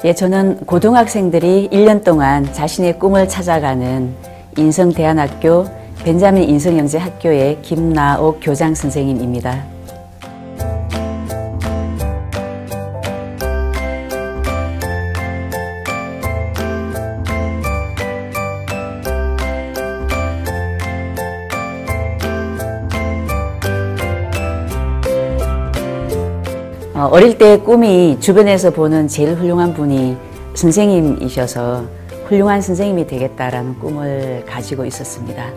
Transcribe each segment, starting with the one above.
예, 저는 고등학생들이 1년 동안 자신의 꿈을 찾아가는 인성대안학교 벤자민 인성영재학교의 김나옥 교장 선생님입니다. 어릴 때 꿈이 주변에서 보는 제일 훌륭한 분이 선생님이셔서 훌륭한 선생님이 되겠다라는 꿈을 가지고 있었습니다.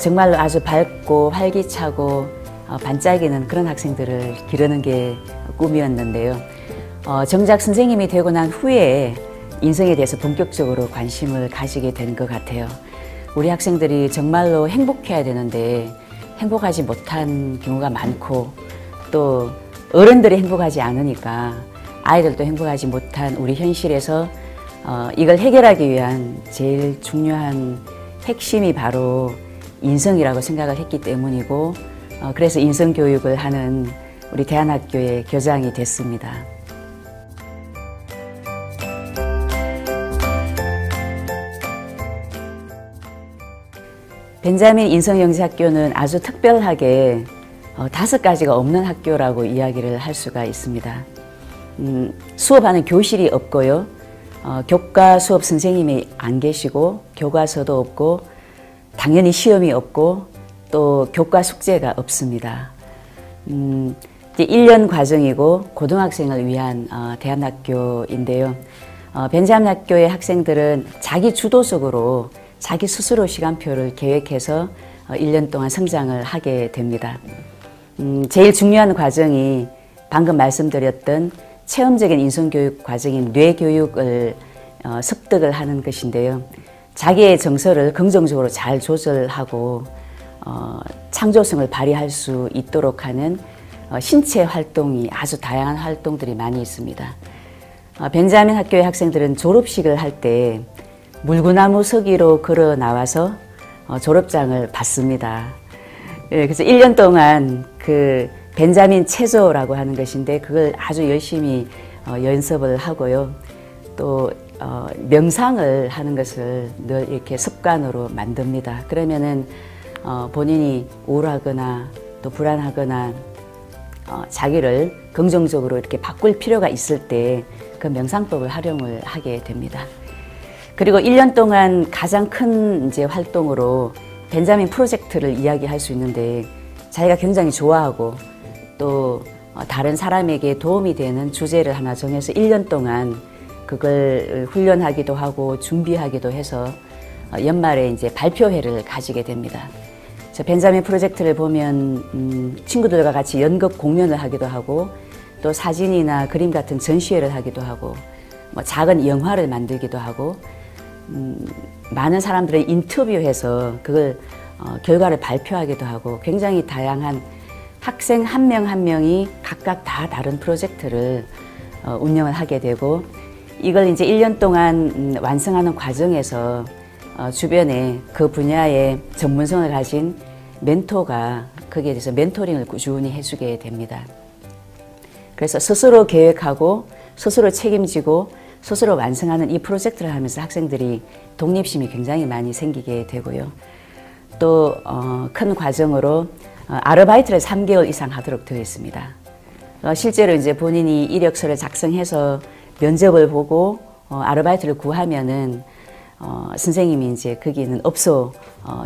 정말로 아주 밝고 활기차고 반짝이는 그런 학생들을 기르는 게 꿈이었는데요. 정작 선생님이 되고 난 후에 인성에 대해서 본격적으로 관심을 가지게 된 것 같아요. 우리 학생들이 정말로 행복해야 되는데 행복하지 못한 경우가 많고, 또 어른들이 행복하지 않으니까 아이들도 행복하지 못한 우리 현실에서 이걸 해결하기 위한 제일 중요한 핵심이 바로 인성이라고 생각을 했기 때문이고, 그래서 인성교육을 하는 우리 대안학교의 교장이 됐습니다. 벤자민 인성영재학교는 아주 특별하게 5가지가 없는 학교라고 이야기를 할 수가 있습니다. 수업하는 교실이 없고요. 교과 수업 선생님이 안 계시고, 교과서도 없고, 당연히 시험이 없고, 또 교과 숙제가 없습니다. 이제 1년 과정이고 고등학생을 위한 대안학교인데요. 벤자민 학교의 학생들은 자기 주도적으로 자기 스스로 시간표를 계획해서 1년 동안 성장을 하게 됩니다. 제일 중요한 과정이 방금 말씀드렸던 체험적인 인성교육 과정인 뇌교육을 습득을 하는 것인데요. 자기의 정서를 긍정적으로 잘 조절하고 창조성을 발휘할 수 있도록 하는 신체 활동이 아주 다양한 활동들이 많이 있습니다. 벤자민 학교의 학생들은 졸업식을 할 때 물구나무 서기로 걸어 나와서 졸업장을 받습니다. 그래서 1년 동안 그 벤자민 체조라고 하는 것인데 그걸 아주 열심히 연습을 하고요. 또 명상을 하는 것을 늘 이렇게 습관으로 만듭니다. 그러면은 본인이 우울하거나 또 불안하거나 자기를 긍정적으로 이렇게 바꿀 필요가 있을 때 그 명상법을 활용을 하게 됩니다. 그리고 1년 동안 가장 큰 이제 활동으로 벤자민 프로젝트를 이야기할 수 있는데, 자기가 굉장히 좋아하고 또 다른 사람에게 도움이 되는 주제를 하나 정해서 1년 동안 그걸 훈련하기도 하고 준비하기도 해서 연말에 이제 발표회를 가지게 됩니다. 벤자민 프로젝트를 보면 친구들과 같이 연극 공연을 하기도 하고, 또 사진이나 그림 같은 전시회를 하기도 하고, 작은 영화를 만들기도 하고, 많은 사람들을 인터뷰해서 그걸 결과를 발표하기도 하고, 굉장히 다양한 학생 한 명 한 명이 각각 다 다른 프로젝트를 운영을 하게 되고, 이걸 이제 1년 동안 완성하는 과정에서 주변에 그 분야의 전문성을 가진 멘토가 거기에 대해서 멘토링을 꾸준히 해주게 됩니다. 그래서 스스로 계획하고 스스로 책임지고 스스로 완성하는 이 프로젝트를 하면서 학생들이 독립심이 굉장히 많이 생기게 되고요. 또 큰 과정으로 아르바이트를 3개월 이상 하도록 되어 있습니다. 실제로 이제 본인이 이력서를 작성해서 면접을 보고 아르바이트를 구하면은 선생님이 이제 거기 있는 업소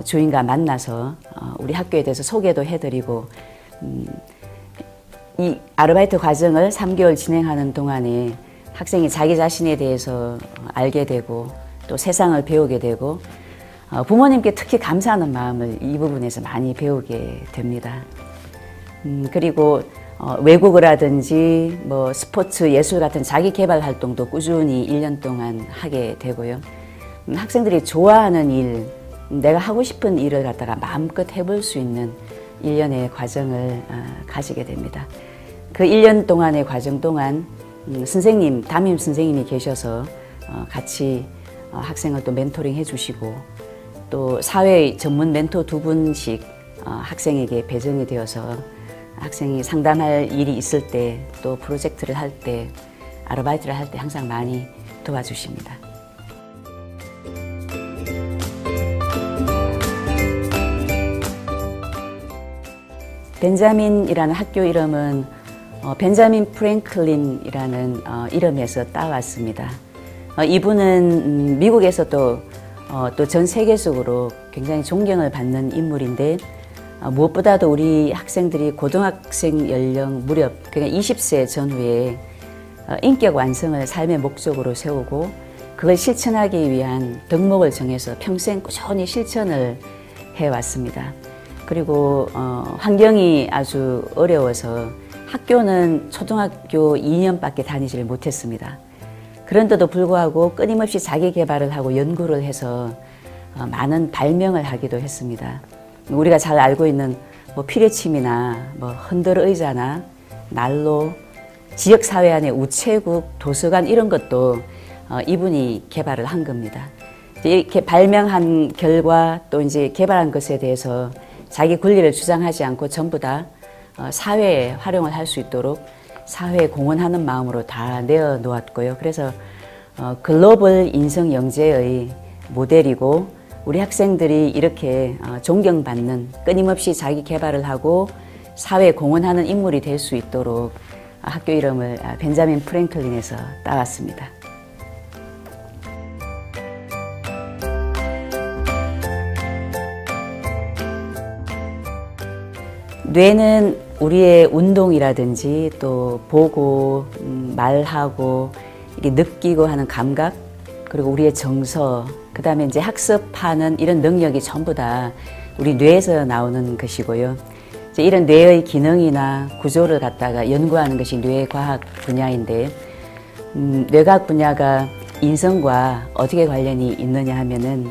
주인과 만나서 우리 학교에 대해서 소개도 해드리고, 이 아르바이트 과정을 3개월 진행하는 동안에 학생이 자기 자신에 대해서 알게 되고 또 세상을 배우게 되고, 부모님께 특히 감사하는 마음을 이 부분에서 많이 배우게 됩니다. 그리고 외국어라든지 뭐 스포츠, 예술 같은 자기 개발 활동도 꾸준히 1년 동안 하게 되고요. 학생들이 좋아하는 일, 내가 하고 싶은 일을 갖다가 마음껏 해볼 수 있는 1년의 과정을 가지게 됩니다. 그 1년 동안의 과정 동안 선생님, 담임 선생님이 계셔서 같이 학생을 또 멘토링 해주시고, 또 사회 전문 멘토 2분씩 학생에게 배정이 되어서 학생이 상담할 일이 있을 때, 또 프로젝트를 할 때 아르바이트를 할 때 항상 많이 도와주십니다. 벤자민이라는 학교 이름은 벤자민 프랭클린이라는 이름에서 따왔습니다. 이분은 미국에서도 또 전 세계적으로 굉장히 존경을 받는 인물인데 무엇보다도 우리 학생들이 고등학생 연령 무렵 그러니까 20세 전후에 인격 완성을 삶의 목적으로 세우고 그걸 실천하기 위한 덕목을 정해서 평생 꾸준히 실천을 해왔습니다. 그리고 환경이 아주 어려워서 학교는 초등학교 2년밖에 다니지를 못했습니다. 그런데도 불구하고 끊임없이 자기 개발을 하고 연구를 해서 많은 발명을 하기도 했습니다. 우리가 잘 알고 있는 피레침이나 흔들 의자나 난로, 지역사회 안의 우체국, 도서관 이런 것도 이분이 개발을 한 겁니다. 이렇게 발명한 결과 또 이제 개발한 것에 대해서 자기 권리를 주장하지 않고 전부 다 사회에 활용을 할 수 있도록 사회에 공헌하는 마음으로 다 내어놓았고요. 그래서 글로벌 인성 영재의 모델이고 우리 학생들이 이렇게 존경받는 끊임없이 자기 개발을 하고 사회에 공헌하는 인물이 될 수 있도록 학교 이름을 벤자민 프랭클린에서 따왔습니다. 뇌는 우리의 운동이라든지 또 보고 말하고 이게 느끼고 하는 감각 그리고 우리의 정서 그 다음에 이제 학습하는 이런 능력이 전부 다 우리 뇌에서 나오는 것이고요. 이제 이런 뇌의 기능이나 구조를 갖다가 연구하는 것이 뇌과학 분야인데 뇌과학 분야가 인성과 어떻게 관련이 있느냐 하면은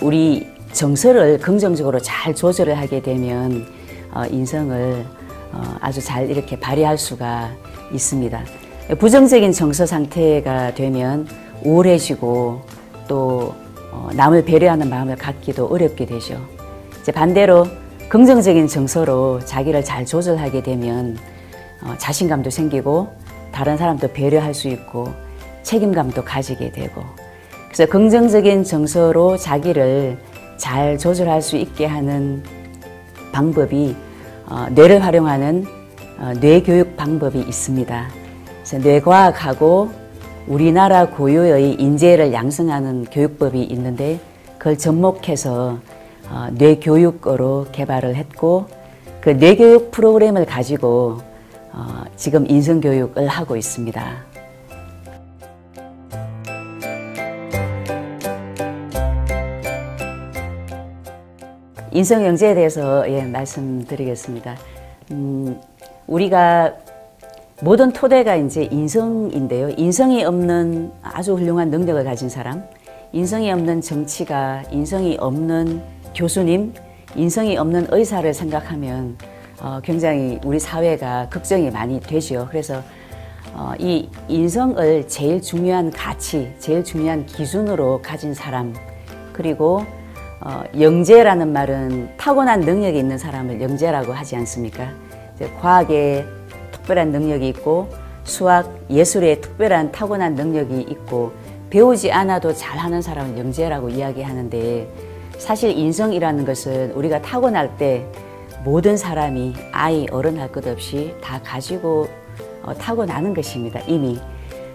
우리 정서를 긍정적으로 잘 조절을 하게 되면 인성을 아주 잘 이렇게 발휘할 수가 있습니다. 부정적인 정서 상태가 되면 우울해지고 또 남을 배려하는 마음을 갖기도 어렵게 되죠. 이제 반대로 긍정적인 정서로 자기를 잘 조절하게 되면 자신감도 생기고 다른 사람도 배려할 수 있고 책임감도 가지게 되고 그래서 긍정적인 정서로 자기를 잘 조절할 수 있게 하는 방법이 뇌를 활용하는 뇌교육 방법이 있습니다. 그래서 뇌과학하고 우리나라 고유의 인재를 양성하는 교육법이 있는데 그걸 접목해서 뇌교육으로 개발을 했고 그 뇌교육 프로그램을 가지고 지금 인성교육을 하고 있습니다. 인성영재에 대해서 말씀드리겠습니다. 우리가 모든 토대가 이제 인성인데요. 인성이 없는 아주 훌륭한 능력을 가진 사람, 인성이 없는 정치가, 인성이 없는 교수님, 인성이 없는 의사를 생각하면 굉장히 우리 사회가 걱정이 많이 되죠. 그래서 이 인성을 제일 중요한 가치, 제일 중요한 기준으로 가진 사람, 그리고 영재라는 말은 타고난 능력이 있는 사람을 영재라고 하지 않습니까? 과학에 특별한 능력이 있고 수학, 예술에 특별한 타고난 능력이 있고 배우지 않아도 잘하는 사람은 영재라고 이야기하는데 사실 인성이라는 것은 우리가 타고날 때 모든 사람이 아이, 어른 할 것 없이 다 가지고 타고나는 것입니다, 이미.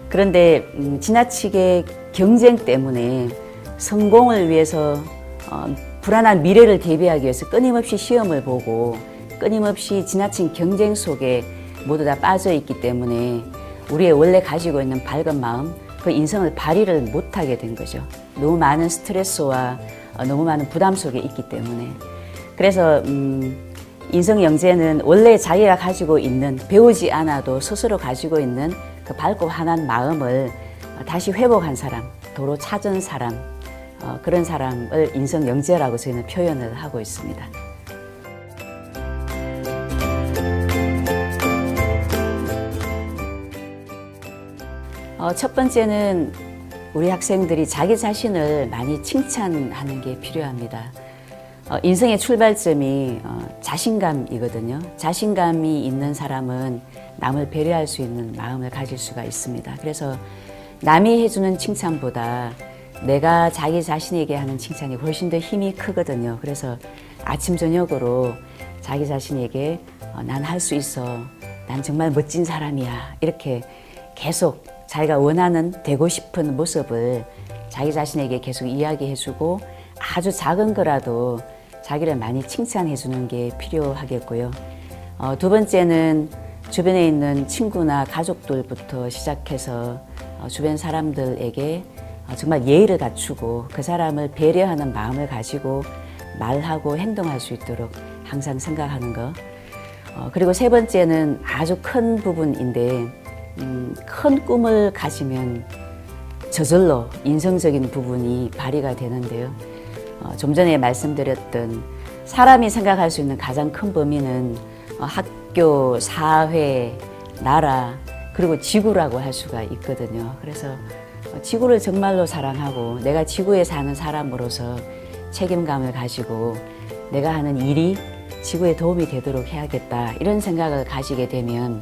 그런데 지나치게 경쟁 때문에 성공을 위해서 불안한 미래를 대비하기 위해서 끊임없이 시험을 보고 끊임없이 지나친 경쟁 속에 모두 다 빠져 있기 때문에 우리의 원래 가지고 있는 밝은 마음, 그 인성을 발휘를 못하게 된 거죠. 너무 많은 스트레스와 너무 많은 부담 속에 있기 때문에. 그래서 인성영재는 원래 자기가 가지고 있는, 배우지 않아도 스스로 가지고 있는 그 밝고 환한 마음을 다시 회복한 사람, 도로 찾은 사람, 그런 사람을 인성영재라고 저희는 표현을 하고 있습니다. 첫 번째는 우리 학생들이 자기 자신을 많이 칭찬하는 게 필요합니다. 인생의 출발점이 자신감이거든요. 자신감이 있는 사람은 남을 배려할 수 있는 마음을 가질 수가 있습니다. 그래서 남이 해주는 칭찬보다 내가 자기 자신에게 하는 칭찬이 훨씬 더 힘이 크거든요. 그래서 아침 저녁으로 자기 자신에게 난 할 수 있어, 난 정말 멋진 사람이야, 이렇게 계속 자기가 원하는 되고 싶은 모습을 자기 자신에게 계속 이야기해주고 아주 작은 거라도 자기를 많이 칭찬해주는 게 필요하겠고요. 두 번째는 주변에 있는 친구나 가족들부터 시작해서 주변 사람들에게 정말 예의를 갖추고 그 사람을 배려하는 마음을 가지고 말하고 행동할 수 있도록 항상 생각하는 것. 그리고 세 번째는 아주 큰 부분인데 큰 꿈을 가지면 저절로 인성적인 부분이 발휘가 되는데요. 좀 전에 말씀드렸던 사람이 생각할 수 있는 가장 큰 범위는 학교, 사회, 나라, 그리고 지구라고 할 수가 있거든요. 그래서 지구를 정말로 사랑하고 내가 지구에 사는 사람으로서 책임감을 가지고 내가 하는 일이 지구에 도움이 되도록 해야겠다, 이런 생각을 가지게 되면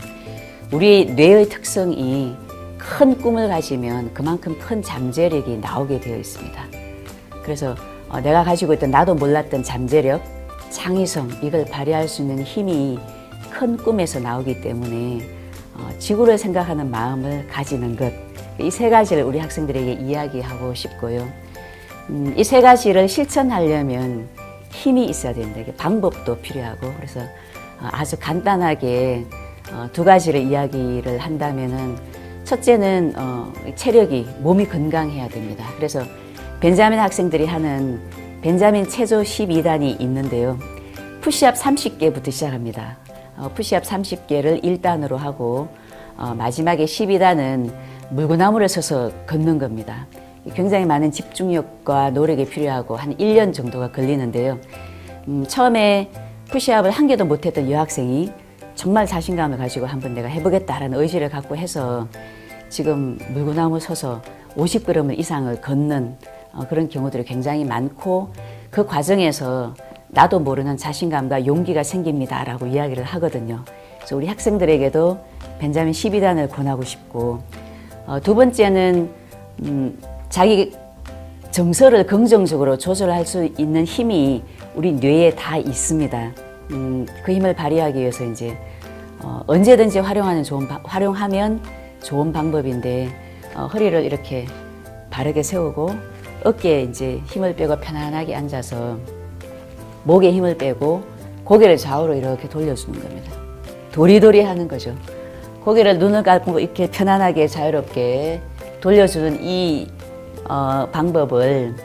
우리 뇌의 특성이 큰 꿈을 가지면 그만큼 큰 잠재력이 나오게 되어 있습니다. 그래서 내가 가지고 있던 나도 몰랐던 잠재력, 창의성, 이걸 발휘할 수 있는 힘이 큰 꿈에서 나오기 때문에 지구를 생각하는 마음을 가지는 것, 이 세 가지를 우리 학생들에게 이야기하고 싶고요. 이 세 가지를 실천하려면 힘이 있어야 된다. 이게 방법도 필요하고, 그래서 아주 간단하게 두 가지를 이야기를 한다면은, 첫째는 체력이, 몸이 건강해야 됩니다. 그래서 벤자민 학생들이 하는 벤자민 체조 12단이 있는데요. 푸시업 30개부터 시작합니다. 푸시업 30개를 1단으로 하고 마지막에 12단은 물구나무를 서서 걷는 겁니다. 굉장히 많은 집중력과 노력이 필요하고 한 1년 정도가 걸리는데요. 처음에 푸시업을 한 개도 못했던 여학생이 정말 자신감을 가지고 한번 내가 해보겠다라는 의지를 갖고 해서 지금 물구나무 서서 50걸음 이상을 걷는 그런 경우들이 굉장히 많고, 그 과정에서 나도 모르는 자신감과 용기가 생깁니다라고 이야기를 하거든요. 그래서 우리 학생들에게도 벤자민 12단을 권하고 싶고, 두 번째는 자기 정서를 긍정적으로 조절할 수 있는 힘이 우리 뇌에 다 있습니다. 그 힘을 발휘하기 위해서 이제 언제든지 활용하면 좋은 방법인데, 허리를 이렇게 바르게 세우고 어깨에 이제 힘을 빼고 편안하게 앉아서 목에 힘을 빼고 고개를 좌우로 이렇게 돌려주는 겁니다. 도리도리 하는 거죠. 고개를 눈을 감고 이렇게 편안하게 자유롭게 돌려주는 이 방법을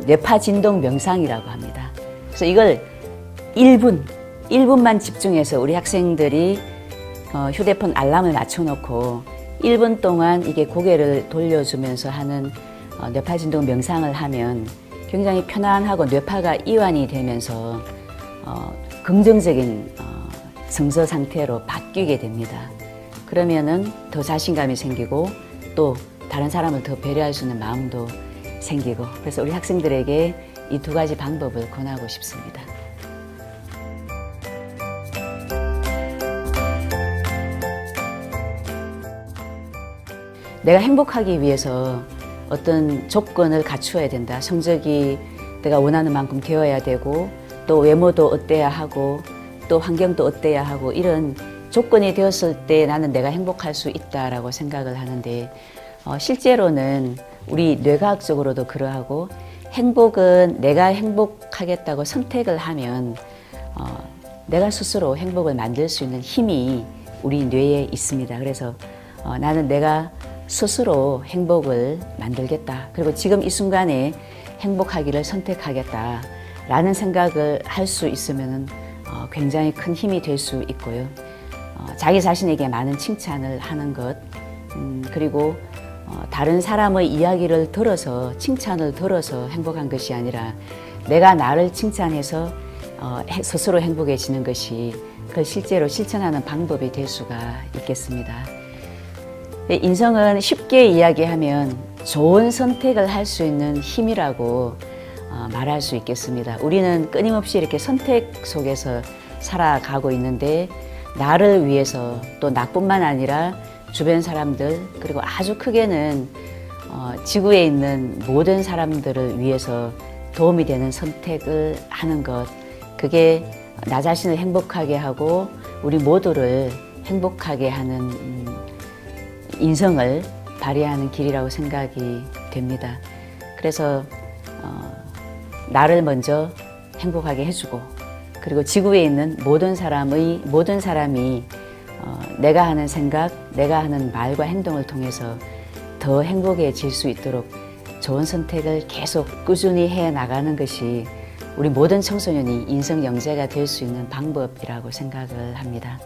뇌파 진동 명상이라고 합니다. 그래서 이걸 1분만 집중해서 우리 학생들이 휴대폰 알람을 맞춰놓고 1분 동안 이게 고개를 돌려주면서 하는 뇌파 진동 명상을 하면 굉장히 편안하고 뇌파가 이완이 되면서 긍정적인 정서 상태로 바뀌게 됩니다. 그러면은 더 자신감이 생기고 또 다른 사람을 더 배려할 수 있는 마음도 생기고, 그래서 우리 학생들에게 이 두 가지 방법을 권하고 싶습니다. 내가 행복하기 위해서 어떤 조건을 갖추어야 된다. 성적이 내가 원하는 만큼 되어야 되고, 또 외모도 어때야 하고, 또 환경도 어때야 하고, 이런 조건이 되었을 때 나는 내가 행복할 수 있다라고 생각을 하는데, 실제로는 우리 뇌과학적으로도 그러하고, 행복은 내가 행복하겠다고 선택을 하면 내가 스스로 행복을 만들 수 있는 힘이 우리 뇌에 있습니다. 그래서 나는 내가 스스로 행복을 만들겠다. 그리고 지금 이 순간에 행복하기를 선택하겠다 라는 생각을 할 수 있으면 굉장히 큰 힘이 될 수 있고요. 자기 자신에게 많은 칭찬을 하는 것, 그리고 다른 사람의 이야기를 들어서, 칭찬을 들어서 행복한 것이 아니라 내가 나를 칭찬해서 스스로 행복해지는 것이 그걸 실제로 실천하는 방법이 될 수가 있겠습니다. 인성은 쉽게 이야기하면 좋은 선택을 할 수 있는 힘이라고 말할 수 있겠습니다. 우리는 끊임없이 이렇게 선택 속에서 살아가고 있는데 나를 위해서 또 나뿐만 아니라 주변 사람들 그리고 아주 크게는 지구에 있는 모든 사람들을 위해서 도움이 되는 선택을 하는 것, 그게 나 자신을 행복하게 하고 우리 모두를 행복하게 하는 인성을 발휘하는 길이라고 생각이 됩니다. 그래서 나를 먼저 행복하게 해주고 그리고 지구에 있는 모든 사람이 내가 하는 생각, 내가 하는 말과 행동을 통해서 더 행복해질 수 있도록 좋은 선택을 계속 꾸준히 해 나가는 것이 우리 모든 청소년이 인성 영재가 될 수 있는 방법이라고 생각을 합니다.